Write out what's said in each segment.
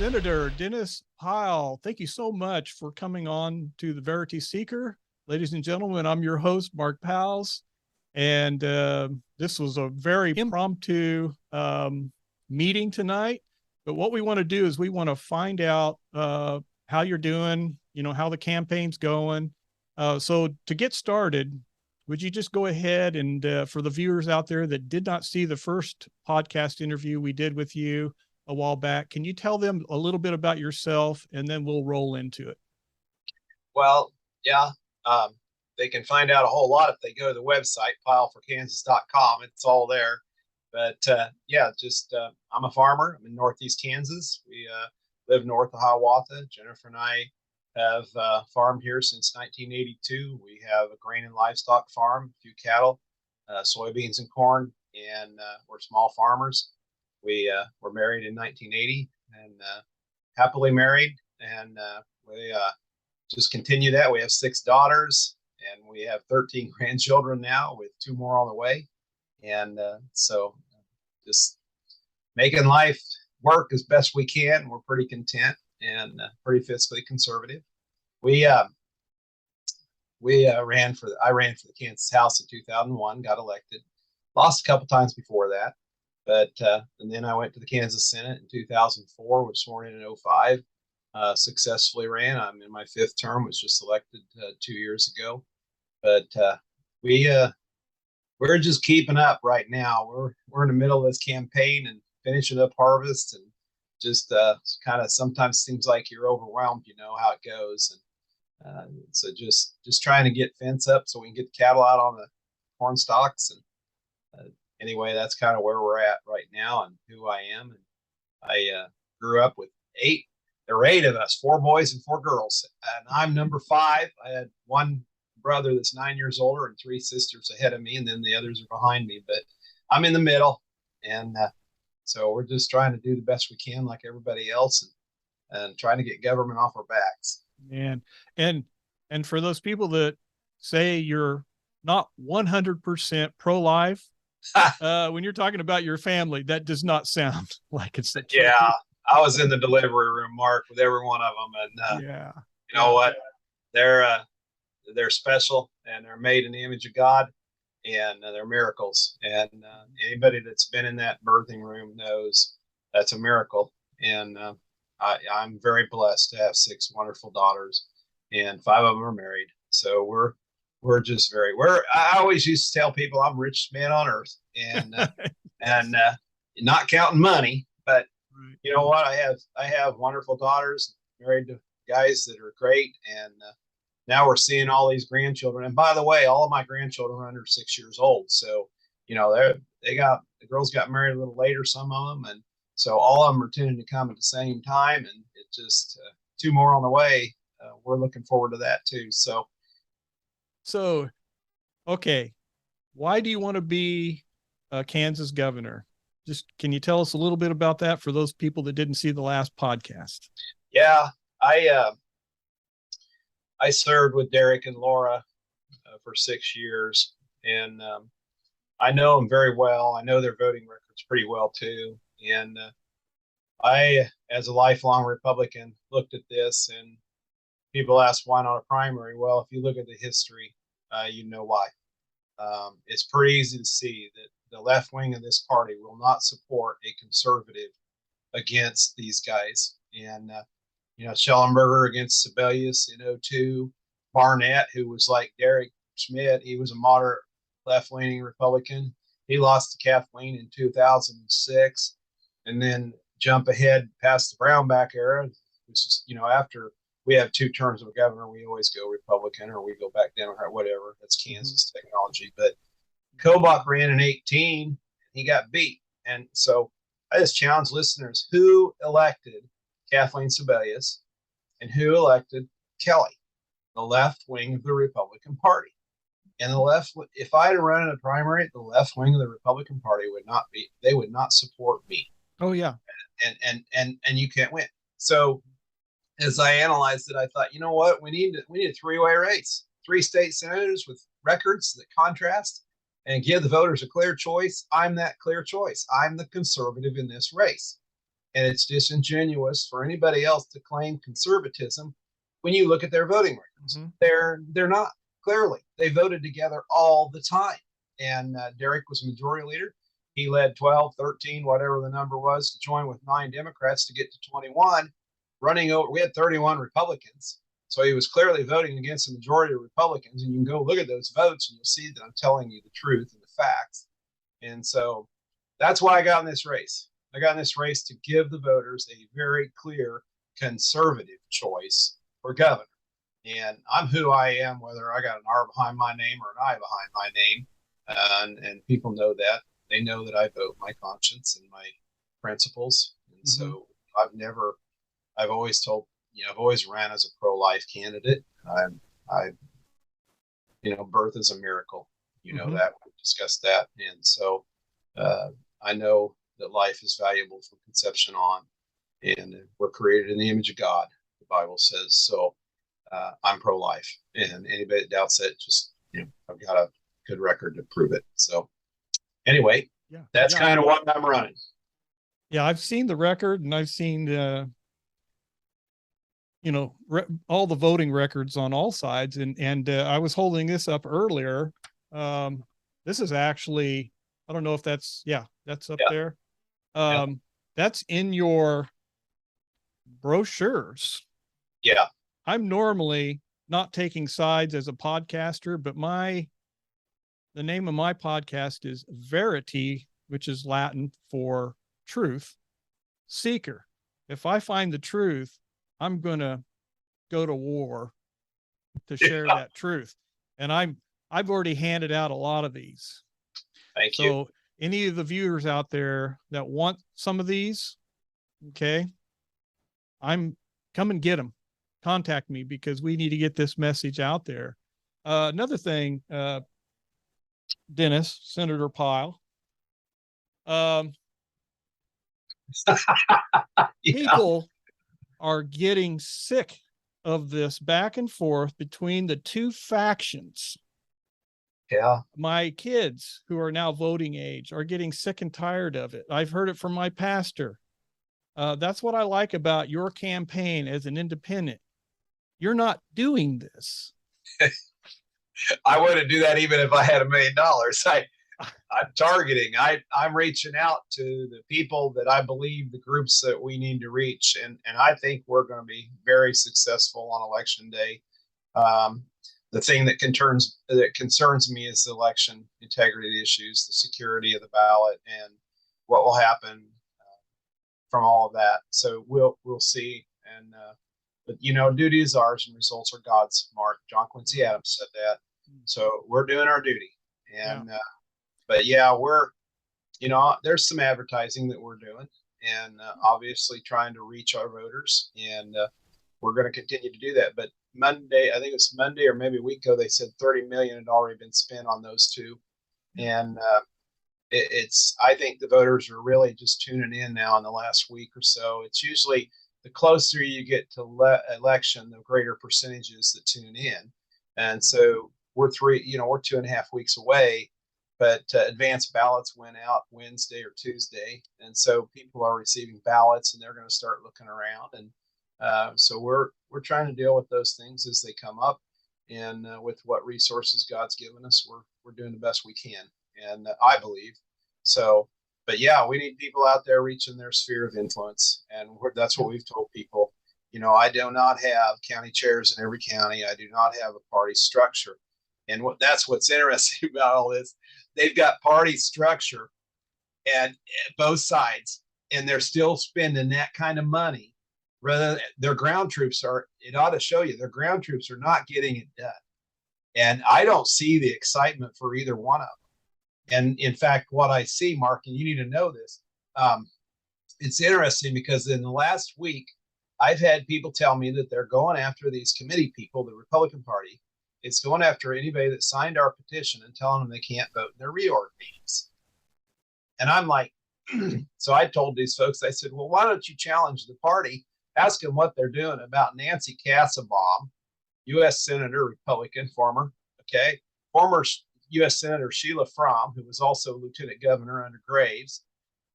Senator Dennis Pyle, thank you so much for coming on to the Verity Seeker. Ladies and gentlemen, I'm your host, Mark Powls, and this was a very impromptu meeting tonight. But what we want to do is we want to find out how you're doing, how the campaign's going. So to get started, would you just go ahead and for the viewers out there that did not see the first podcast interview we did with you a while back, can you tell them a little bit about yourself, and then we'll roll into it? Well, yeah, they can find out a whole lot if they go to the website, pyleforkansas.com. It's all there. But I'm a farmer. I'm in Northeast Kansas. We live north of Hiawatha. Jennifer and I have farmed here since 1982. We have a grain and livestock farm, a few cattle, soybeans and corn, and we're small farmers. We were married in 1980 and happily married, and we just continue that. We have 6 daughters, and we have 13 grandchildren now, with 2 more on the way. And so just making life work as best we can. We're pretty content and pretty fiscally conservative. I ran for the Kansas House in 2001, got elected, lost a couple times before that. But and then I went to the Kansas Senate in 2004, was sworn in 2005, successfully ran. I'm in my 5th term, was just elected 2 years ago. But we're just keeping up right now. We're in the middle of this campaign and finishing up harvest, and just kind of sometimes seems like you're overwhelmed. You know how it goes, and so just trying to get fence up so we can get the cattle out on the corn stalks. And anyway, that's kind of where we're at right now and who I am. And I grew up with 8. There were 8 of us, 4 boys and 4 girls, and I'm number 5. I had 1 brother that's 9 years older and 3 sisters ahead of me, and then the others are behind me. But I'm in the middle, and so we're just trying to do the best we can, like everybody else, and trying to get government off our backs. And for those people that say you're not 100% pro-life, when you're talking about your family, that does not sound like it's the truth. Yeah, I was in the delivery room, Mark, with every one of them, and you know what? They're special, and they're made in the image of God, and they're miracles. And anybody that's been in that birthing room knows that's a miracle. And I'm very blessed to have 6 wonderful daughters, and 5 of them are married. So we're just I always used to tell people I'm the richest man on earth, and and not counting money. But you know what? I have wonderful daughters, married to guys that are great, and now we're seeing all these grandchildren. And by the way, all of my grandchildren are under 6 years old. So the girls got married a little later, some of them, and so all of them are tending to come at the same time, and it just 2 more on the way. We're looking forward to that too. So, okay, why do you want to be a Kansas governor? Just can you tell us a little bit about that for those people that didn't see the last podcast? Yeah, I served with Derek and Laura for 6 years, and I know them very well. I know their voting records pretty well too. And I, as a lifelong Republican, looked at this, and people ask why not a primary. Well, if you look at the history, you know why. It's pretty easy to see that the left wing of this party will not support a conservative against these guys. And Schellenberger against Sebelius in 2002, Barnett, who was like Derek Schmidt, he was a moderate left-leaning Republican. He lost to Kathleen in 2006, and then jump ahead past the Brownback era, which is, after we have 2 terms of a governor, we always go Republican, or we go back down, or whatever. That's Kansas technology. But Kobach ran in 2018, he got beat. And so I just challenge listeners, who elected Kathleen Sebelius and who elected Kelly, the left wing of the Republican Party? And if I had run in a primary, the left wing of the Republican Party they would not support me. Oh yeah. And you can't win. So as I analyzed it, I thought, you know what, we need a 3-way race, 3 state senators with records that contrast and give the voters a clear choice. I'm that clear choice. I'm the conservative in this race. And it's disingenuous for anybody else to claim conservatism when you look at their voting records. Mhm. They're not. Clearly, they voted together all the time. And Derek was majority leader. He led 12, 13, whatever the number was, to join with 9 Democrats to get to 21, running over. We had 31 Republicans. So he was clearly voting against a majority of Republicans. And you can go look at those votes and you'll see that I'm telling you the truth and the facts. And so that's why I got in this race. I got in this race to give the voters a very clear conservative choice for governor. And I'm who I am, whether I got an R behind my name or an I behind my name. And people know that. They know that I vote my conscience and my principles. And so I've always told, I've always ran as a pro-life candidate. Birth is a miracle. You know that. We've discussed that. And so I know that life is valuable from conception on, and we're created in the image of God, the Bible says. So I'm pro-life, and anybody that doubts it, just, I've got a good record to prove it. So anyway, that's kind of what I'm running. Yeah, I've seen the record, and I've seen all the voting records on all sides, and I was holding this up earlier. This is actually, I don't know if that's up there. That's in your brochures. Yeah. I'm normally not taking sides as a podcaster, but the name of my podcast is Verity, which is Latin for truth, Seeker. If I find the truth, I'm going to go to war to share that truth. And I've already handed out a lot of these. Thank you. So any of the viewers out there that want some of these, okay, come and get them. Contact me, because we need to get this message out there. Another thing, Dennis, Senator Pyle, people are getting sick of this back and forth between the two factions. Yeah. My kids, who are now voting age, are getting sick and tired of it. I've heard it from my pastor. That's what I like about your campaign as an independent. You're not doing this. I wouldn't do that even if I had $1 million. I'm targeting. I'm reaching out to the people that I believe, the groups that we need to reach, and I think we're going to be very successful on election day. The thing that concerns me is the election integrity issues, the security of the ballot, and what will happen from all of that. So we'll see. And but duty is ours and results are God's. Mark John Quincy Adams said that. So we're doing our duty. And but we're there's some advertising that we're doing, and obviously trying to reach our voters, and we're going to continue to do that. But Monday, I think it's Monday or maybe a week ago, they said 30 million had already been spent on those two. And I think the voters are really just tuning in now in the last week or so. It's usually the closer you get to election, the greater percentages that tune in. And so we're 2.5 weeks away, but advanced ballots went out Wednesday or Tuesday. And so people are receiving ballots, and they're going to start looking around. And so we're trying to deal with those things as they come up, and with what resources God's given us, we're doing the best we can. And I believe so. But we need people out there reaching their sphere of influence, and that's what we've told people. I do not have county chairs in every county. I do not have a party structure, and that's what's interesting about all this. They've got party structure and both sides, and they're still spending that kind of money. Rather, their ground troops it ought to show you their ground troops are not getting it done. And I don't see the excitement for either one of them. And in fact, what I see, Mark, and you need to know this, it's interesting because in the last week, I've had people tell me that they're going after these committee people, the Republican Party. It's going after anybody that signed our petition and telling them they can't vote in their reorg meetings. And I'm like, so I told these folks, I said, well, why don't you challenge the party? Ask them what they're doing about Nancy Kassebaum, U.S. Senator, Republican, former U.S. Senator Sheila Fromm, who was also Lieutenant Governor under Graves,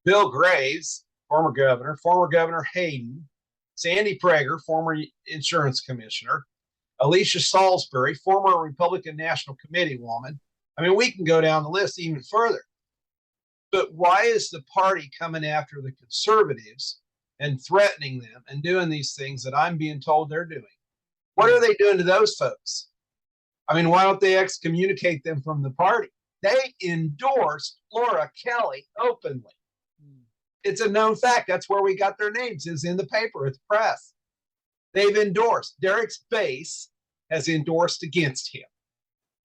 Bill Graves, former Governor Hayden, Sandy Prager, former insurance commissioner, Alicia Salisbury, former Republican National Committee woman. I mean, we can go down the list even further. But why is the party coming after the conservatives and threatening them and doing these things that I'm being told they're doing? What are they doing to those folks? I mean, why don't they excommunicate them from the party? They endorsed Laura Kelly openly. It's a known fact. That's where we got their names, is in the paper, it's press. They've endorsed. Derek's base has endorsed against him.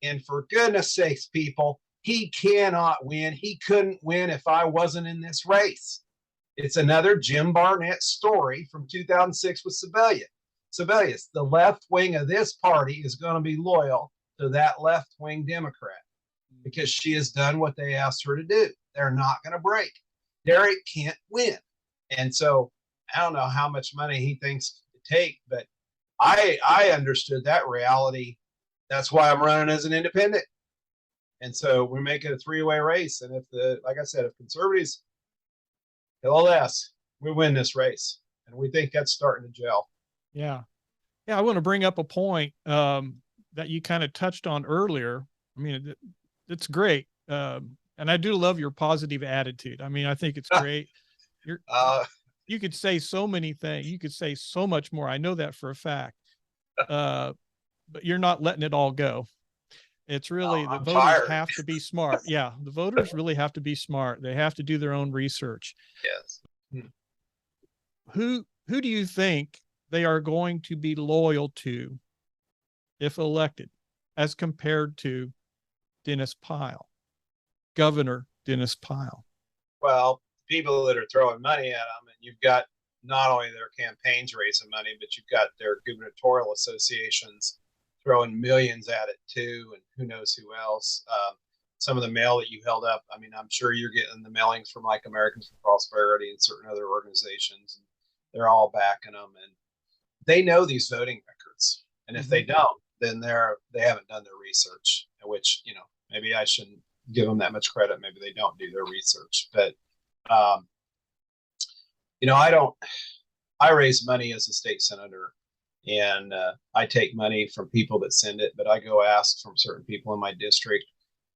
And for goodness sakes, people, he cannot win. He couldn't win if I wasn't in this race. It's another Jim Barnett story from 2006 with Sebelius. The left wing of this party is going to be loyal to that left wing Democrat because she has done what they asked her to do. They're not going to break. Derek can't win. And so I don't know how much money he thinks it take, but I understood that reality. That's why I'm running as an independent. And so we're making a three-way race. And like I said, if conservatives LLS, we win this race. And we think that's starting to gel. Yeah. Yeah. I want to bring up a point that you kind of touched on earlier. I mean, it's great. And I do love your positive attitude. I mean, I think it's great. You could say so many things. You could say so much more. I know that for a fact. But you're not letting it all go. It's really the voters have to be smart. Yeah, the voters really have to be smart. They have to do their own research. Yes. Who do you think they are going to be loyal to if elected, as compared to Dennis Pyle, Governor Dennis Pyle? Well, people that are throwing money at them, and you've got not only their campaigns raising money, but you've got their gubernatorial associations throwing millions at it too, and who knows who else. Some of the mail that you held up, I mean, I'm sure you're getting the mailings from like Americans for Prosperity and certain other organizations, and they're all backing them, and they know these voting records. And if they don't, then they haven't done their research, which, you know, maybe I shouldn't give them that much credit. Maybe they don't do their research, but you know, I raise money as a state senator, and I take money from people that send it, but I go ask from certain people in my district,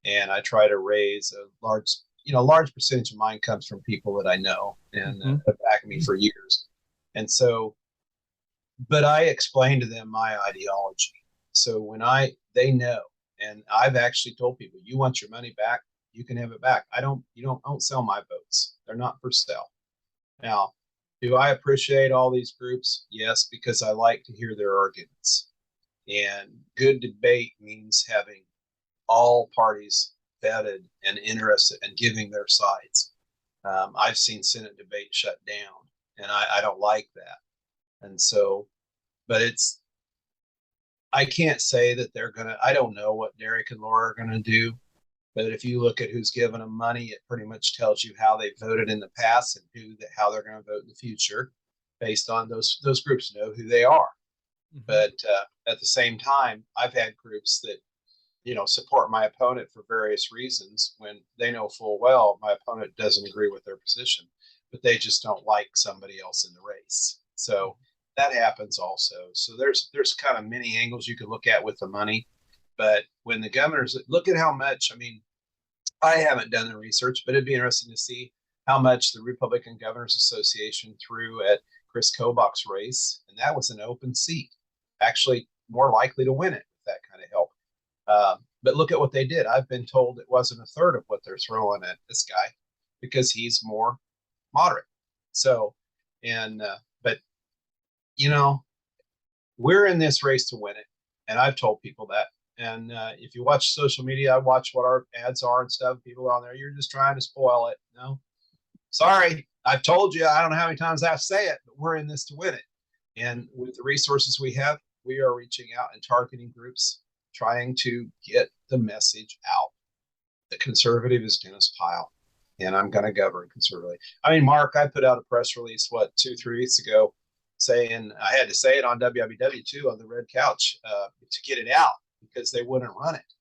and I try to raise a large percentage of mine comes from people that I know and have backed me for years. And so, but I explain to them my ideology. So when they know, and I've actually told people, you want your money back, you can have it back. You don't sell my votes. They're not for sale. Now, do I appreciate all these groups? Yes, because I like to hear their arguments. And good debate means having all parties vetted and interested and giving their sides. I've seen Senate debate shut down, and I don't like that. And so, but I can't say that I don't know what Derek and Laura are gonna do. But if you look at who's given them money, it pretty much tells you how they voted in the past and how they're going to vote in the future, based on those groups know who they are. But at the same time, I've had groups that, you know, support my opponent for various reasons when they know full well my opponent doesn't agree with their position, but they just don't like somebody else in the race. So that happens also. So there's kind of many angles you could look at with the money. But when the governors look at how much, I mean, I haven't done the research, but it'd be interesting to see how much the Republican Governors Association threw at Chris Kobach's race. And that was an open seat, actually more likely to win it with that kind of help. But look at what they did. I've been told it wasn't a third of what they're throwing at this guy because he's more moderate. So, but, you know, we're in this race to win it. And I've told people that. And if you watch social media, I watch what our ads are and stuff. People are on there. You're just trying to spoil it. No, sorry. I've told you. I don't know how many times I have to say it, but we're in this to win it. And with the resources we have, we are reaching out and targeting groups, trying to get the message out. The conservative is Dennis Pyle, and I'm going to govern conservatively. I mean, Mark, I put out a press release, 2-3 weeks ago, saying I had to say it on WWW too, on the red couch, to get it out, because they wouldn't run it.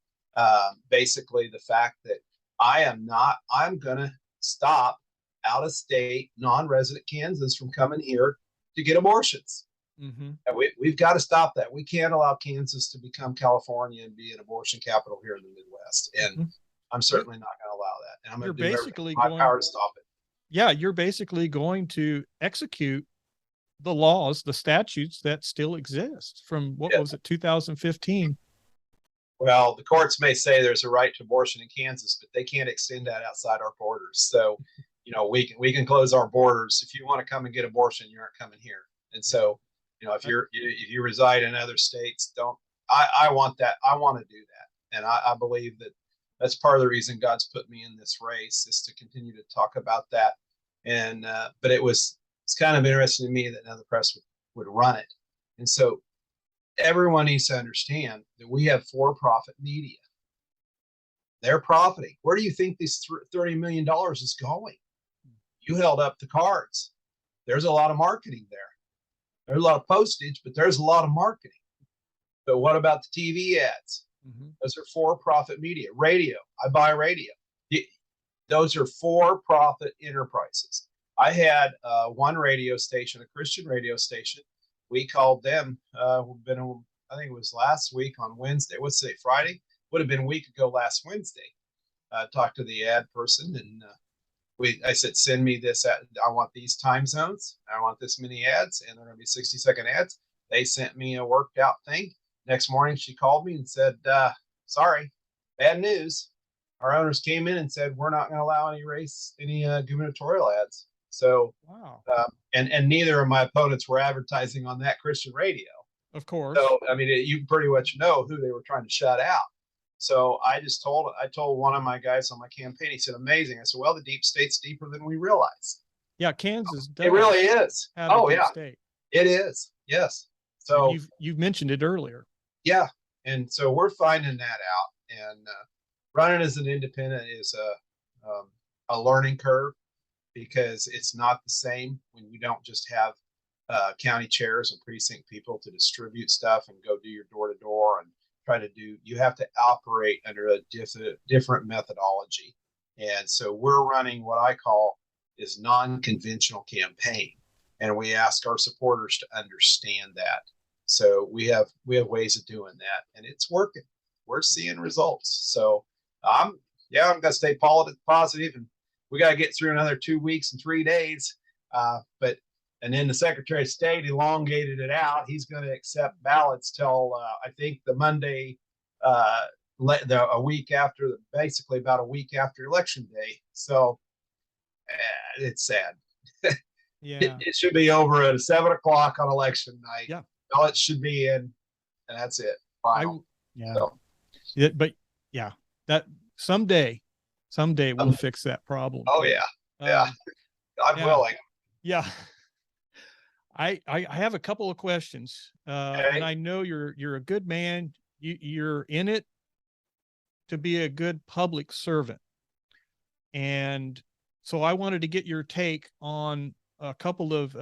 Basically, the fact that I'm going to stop out of state, non-resident Kansans from coming here to get abortions. Mm-hmm. And we've got to stop that. We can't allow Kansas to become California and be an abortion capital here in the Midwest. And Mm-hmm. I'm certainly not going to allow that. And I'm going to do everything in my power to stop it. Yeah, you're basically going to execute the laws, the statutes that still exist from what was it, 2015? Well, the courts may say there's a right to abortion in Kansas, but they can't extend that outside our borders. So, we can close our borders. If you want to come and get abortion, you aren't coming here. And so, if you reside in other states, I want that. I want to do that. And I believe that that's part of the reason God's put me in this race, is to continue to talk about that. And, but it's kind of interesting to me that none of the press would run it. And so everyone needs to understand that we have for-profit media. They're profiting. Where do you think this $30 million is going? You held up the cards. There's a lot of marketing there. There's a lot of postage, but there's a lot of marketing. But what about the TV ads? Mm-hmm. Those are for-profit media. Radio. I buy radio. Those are for-profit enterprises. I had one radio station, a Christian radio station. We called them, I think it was last week on Wednesday. What's today, Friday? Would have been a week ago last Wednesday. Talked to the ad person, and I said, send me this. I want these time zones. I want this many ads, and they're going to be 60-second ads. They sent me a worked out thing. Next morning, she called me and said, sorry, bad news. Our owners came in and said, we're not going to allow any gubernatorial ads. So, wow. And neither of my opponents were advertising on that Christian radio. Of course. So, I mean, you pretty much know who they were trying to shut out. So I told one of my guys on my campaign, he said, amazing. I said, well, the deep state's deeper than we realize. Yeah. Kansas does. It really is. Oh yeah. State. It is. Yes. So you've mentioned it earlier. Yeah. And so we're finding that out, and running as an independent is a learning curve, because it's not the same when you don't just have county chairs and precinct people to distribute stuff and go do your door to door and you have to operate under a different methodology. And so we're running what I call is non-conventional campaign. And we ask our supporters to understand that. So we have ways of doing that, and it's working. We're seeing results. So I'm going to stay positive, and we got to get through another 2 weeks and 3 days. And then the Secretary of State elongated it out. He's going to accept ballots till I think the Monday, basically about a week after Election Day. So it's sad. Yeah, it should be over at 7 o'clock on election night. Yeah, ballots should be in, and that's it. Final. But that someday we'll fix that problem. Oh yeah, yeah. I'm willing. Yeah. I have a couple of questions, and I know you're a good man. You're in it to be a good public servant, and so I wanted to get your take on a couple of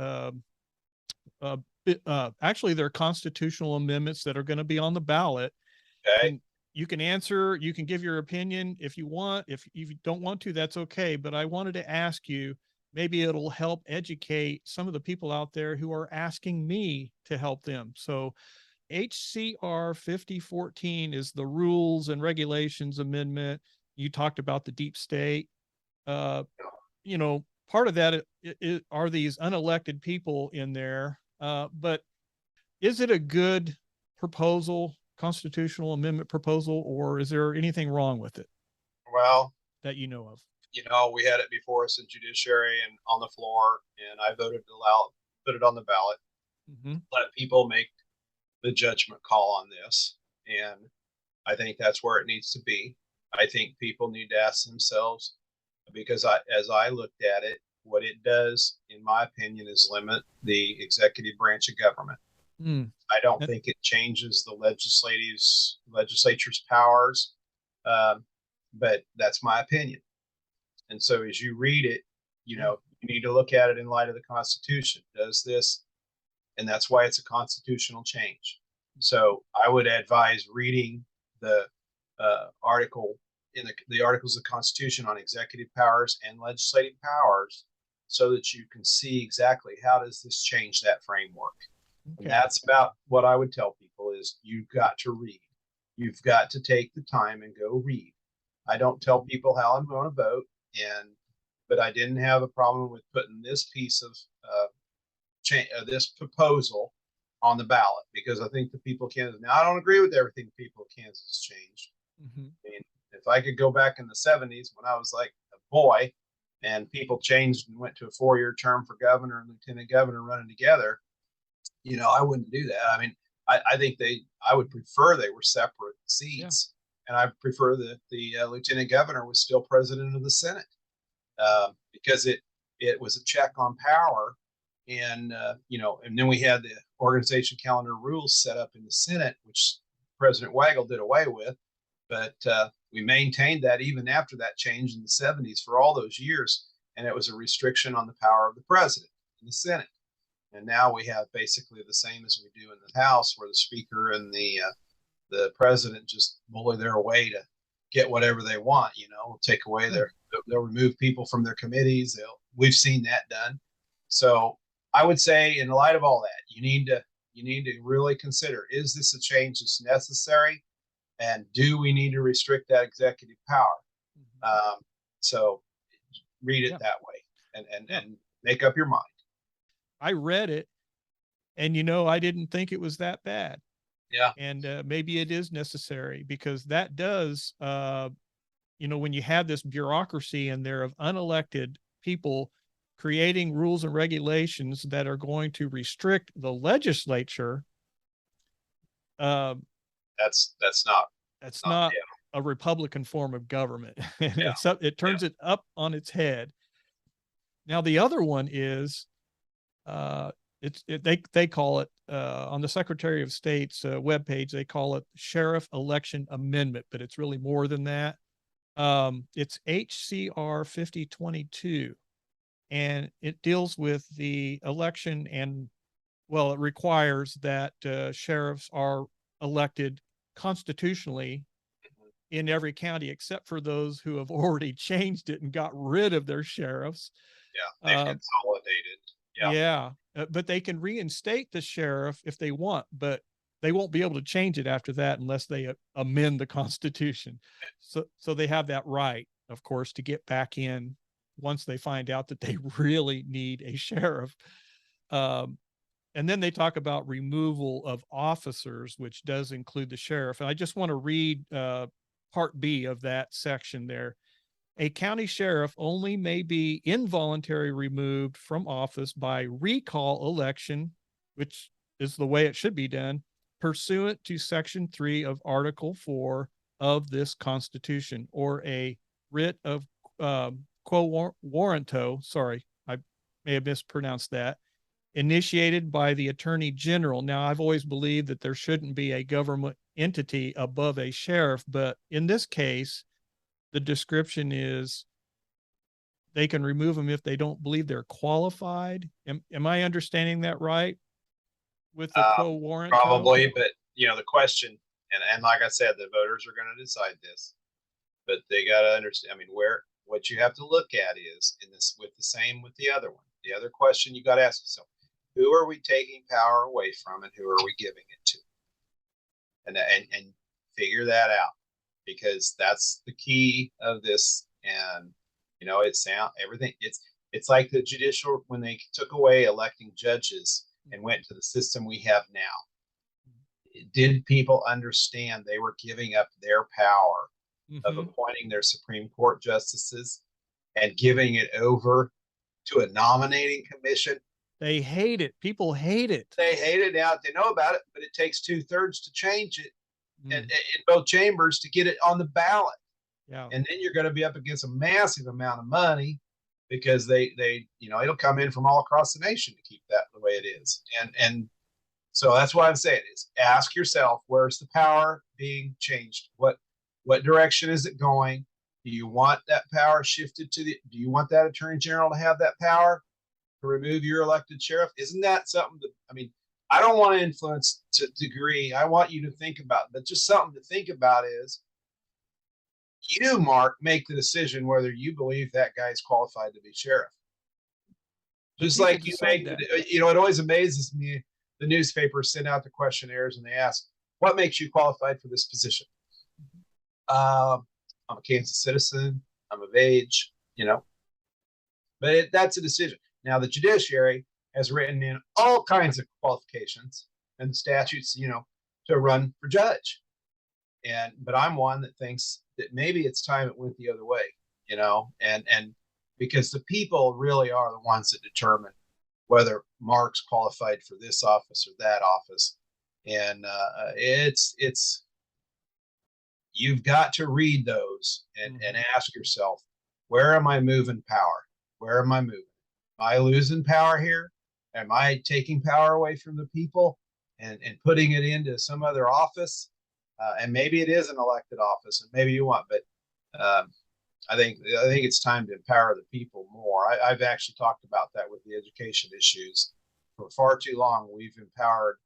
actually they're constitutional amendments that are going to be on the ballot. Okay. And you can answer, you can give your opinion if you want. If you don't want to, that's okay. But I wanted to ask you, maybe it'll help educate some of the people out there who are asking me to help them. So HCR 5014 is the Rules and Regulations Amendment. You talked about the deep state. Part of that are these unelected people in there. But is it a good proposal, constitutional amendment proposal, or is there anything wrong with it? Well, that you know of? We had it before us in judiciary and on the floor, and I voted to put it on the ballot. Mm-hmm. Let people make the judgment call on this. And I think that's where it needs to be. I think people need to ask themselves, because as I looked at it, what it does, in my opinion, is limit the executive branch of government. I don't think it changes the legislature's powers, but that's my opinion. And so as you read it, you need to look at it in light of the Constitution. Does this, and that's why it's a constitutional change. So I would advise reading the article in the Articles of the Constitution on executive powers and legislative powers, so that you can see exactly how does this change that framework. Okay. And that's about what I would tell people is you've got to read. You've got to take the time and go read. I don't tell people how I'm going to vote, but I didn't have a problem with putting this piece of this proposal on the ballot because I think the people of Kansas. Now I don't agree with everything the people of Kansas changed. Mm-hmm. I mean, if I could go back in the '70s when I was like a boy, and people changed and went to a 4-year term for governor and lieutenant governor running together, I wouldn't do that. I mean, I think I would prefer they were separate seats, and I prefer that the lieutenant governor was still president of the Senate because it was a check on power, and and then we had the organization calendar rules set up in the Senate, which President Wagle did away with, but we maintained that even after that change in the '70s for all those years, and it was a restriction on the power of the president in the Senate. And now we have basically the same as we do in the House, where the Speaker and the President just bully their way to get whatever they want. We'll take away they'll remove people from their committees. We've seen that done. So I would say, in light of all that, you need to really consider: is this a change that's necessary, and do we need to restrict that executive power? So read it that way, and make up your mind. I read it, and I didn't think it was that bad. Yeah. And maybe it is necessary, because that does, when you have this bureaucracy in there of unelected people creating rules and regulations that are going to restrict the legislature. That's not a Republican form of government. It turns it up on its head. Now, the other one is, they call it on the Secretary of State's webpage, they call it Sheriff Election Amendment, but it's really more than that. It's HCR 5022, and it deals with the election, and it requires that sheriffs are elected constitutionally in every county, except for those who have already changed it and got rid of their sheriffs. They've consolidated. But they can reinstate the sheriff if they want, but they won't be able to change it after that unless they amend the Constitution. So they have that right, of course, to get back in once they find out that they really need a sheriff. And then they talk about removal of officers, which does include the sheriff. And I just want to read Part B of that section there. A county sheriff only may be involuntarily removed from office by recall election, which is the way it should be done, pursuant to Section 3 of Article 4 of this Constitution, or a writ of quo warranto, sorry, I may have mispronounced that, initiated by the Attorney General. Now, I've always believed that there shouldn't be a government entity above a sheriff, but in this case, the description is they can remove them if they don't believe they're qualified. Am I understanding that right? With the quo warranto? Probably, but the question, and like I said, the voters are going to decide this, but they got to understand. I mean, what you have to look at is with the other one. The other question you got to ask yourself: who are we taking power away from, and who are we giving it to? And figure that out, because that's the key of this. And everything. It's like the judicial, when they took away electing judges and went to the system we have now. Did people understand they were giving up their power of appointing their Supreme Court justices and giving it over to a nominating commission? They hate it. People hate it. They hate it now. They know about it, but it takes 2/3 to change it in both chambers to get it on the ballot. Yeah. And then you're going to be up against a massive amount of money, because they it'll come in from all across the nation to keep that the way it is. And so that's why I'm saying is ask yourself, where's the power being changed? What direction is it going? Do you want that power shifted do you want that Attorney General to have that power to remove your elected sheriff? Isn't that something I don't want to influence to degree. I want you to think about, but just something to think about is, you, Mark, make the decision whether you believe that guy is qualified to be sheriff. Just people like you decide make, that. it always amazes me. The newspapers send out the questionnaires and they ask, what makes you qualified for this position? I'm a Kansas citizen. I'm of age, but that's a decision. Now, the judiciary has written in all kinds of qualifications and statutes, to run for judge. But I'm one that thinks that maybe it's time it went the other way, and because the people really are the ones that determine whether Mark's qualified for this office or that office. And it's you've got to read those and ask yourself, where am I moving power? Where am I moving? Am I losing power here? Am I taking power away from the people and putting it into some other office? And maybe it is an elected office, and maybe you want, but I think it's time to empower the people more. I've actually talked about that with the education issues. For far too long, we've empowered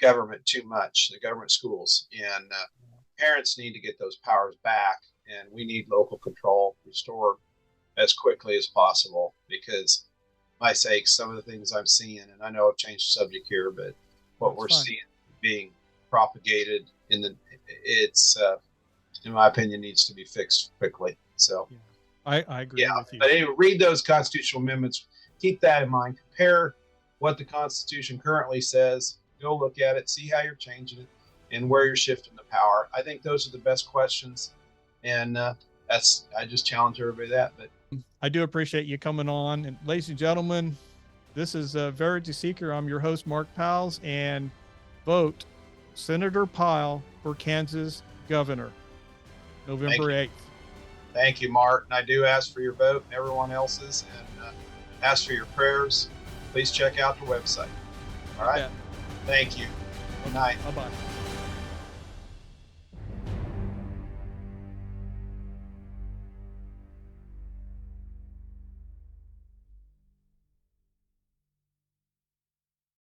government too much, the government schools, and parents need to get those powers back, and we need local control restored as quickly as possible, because my sake, some of the things I'm seeing, and I know I've changed the subject here, but what we're seeing being propagated it's in my opinion needs to be fixed quickly. So I agree with you. But anyway, read those constitutional amendments, keep that in mind, compare what the Constitution currently says, go look at it, see how you're changing it and where you're shifting the power. I think those are the best questions, and I just challenge everybody that. But I do appreciate you coming on. And ladies and gentlemen, this is Verity Seeker. I'm your host, Mark Powls, and vote Senator Pyle for Kansas governor, November 8th. Thank you, Mark. And I do ask for your vote and everyone else's, and ask for your prayers. Please check out the website. All right. Thank you. Good night. Bye-bye.